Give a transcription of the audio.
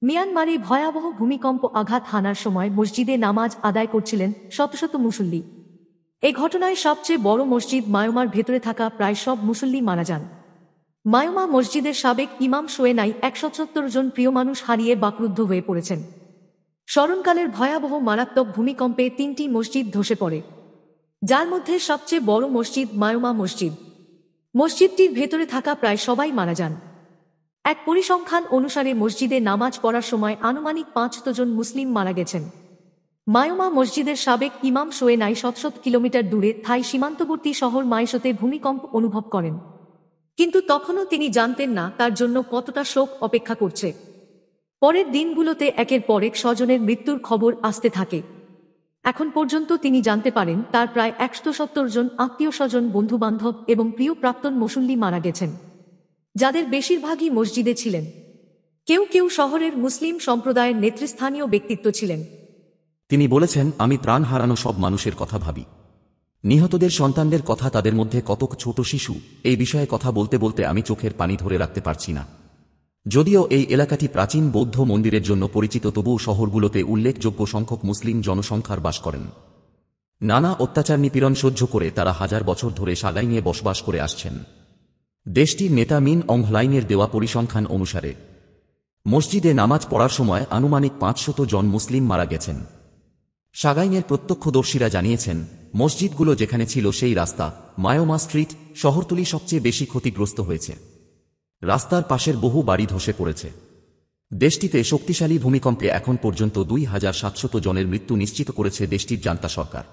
মিয়ানমারে ভয়াবহ ভূমিকম্প আঘাত হানার সময় মসজিদে নামাজ আদায় করছিলেন শত শত মুসল্লি। এ ঘটনায় সবচেয়ে বড় মসজিদ মায়োমার ভেতরে থাকা প্রায় সব মুসল্লি মারা যান। মায়োমা মসজিদের সাবেক ইমাম সোয়েনাই ১৭০ জন প্রিয় মানুষ হারিয়ে বাকরুদ্ধ হয়ে পড়েছেন। স্মরণকালের ভয়াবহ মারাত্মক ভূমিকম্পে ৩টি মসজিদ ধসে পড়ে, যার মধ্যে সবচেয়ে বড় মসজিদ মায়োমা মসজিদ। মসজিদটির ভেতরে থাকা প্রায় সবাই মারা যান। এক পরিসংখ্যান অনুসারে মসজিদে নামাজ পড়ার সময় আনুমানিক ৫০০ জন মুসলিম মারা গেছেন। মায়োমা মসজিদের সাবেক ইমাম সোয়েনাই শত শত কিলোমিটার দূরে থাই সীমান্তবর্তী শহর মাইশোতে ভূমিকম্প অনুভব করেন, কিন্তু তখনও তিনি জানতেন না তার জন্য কতটা শোক অপেক্ষা করছে। পরের দিনগুলোতে একের পর এক স্বজনের মৃত্যুর খবর আসতে থাকে। এখন পর্যন্ত তিনি জানতে পারেন তার প্রায় ১৭০ জন আত্মীয় স্বজন, বন্ধুবান্ধব এবং প্রিয় প্রাক্তন মুসল্লি মারা গেছেন, যাদের বেশিরভাগই মসজিদে ছিলেন। কেউ কেউ শহরের মুসলিম সম্প্রদায়ের নেতৃস্থানীয় ব্যক্তিত্ব ছিলেন। তিনি বলেছেন, আমি প্রাণ হারানো সব মানুষের কথা ভাবি, নিহতদের সন্তানদের কথা, তাদের মধ্যে কত ছোট শিশু। এই বিষয়ে কথা বলতে বলতে আমি চোখের পানি ধরে রাখতে পারছি না। যদিও এই এলাকাটি প্রাচীন বৌদ্ধ মন্দিরের জন্য পরিচিত, তবুও শহরগুলোতে উল্লেখযোগ্য সংখ্যক মুসলিম জনসংখ্যার বাস করেন। নানা অত্যাচার নিপীড়ন সহ্য করে তারা হাজার বছর ধরে সাগাইনে বসবাস করে আসছেন। দেশটির নেতা মিন অং হ্লাইনের দেওয়া পরিসংখ্যান অনুসারে মসজিদে নামাজ পড়ার সময় আনুমানিক ৫০০ জন মুসলিম মারা গেছেন। সাগাইনের প্রত্যক্ষদর্শীরা জানিয়েছেন, মসজিদগুলো যেখানে ছিল সেই রাস্তা মায়োমা স্ট্রিট শহরতলি সবচেয়ে বেশি ক্ষতিগ্রস্ত হয়েছে। রাস্তার পাশের বহু বাড়ি ধসে পড়েছে। দেশটিতে শক্তিশালী ভূমিকম্পে এখন পর্যন্ত ২৭০০ জনের মৃত্যু নিশ্চিত করেছে দেশটির জান্তা সরকার।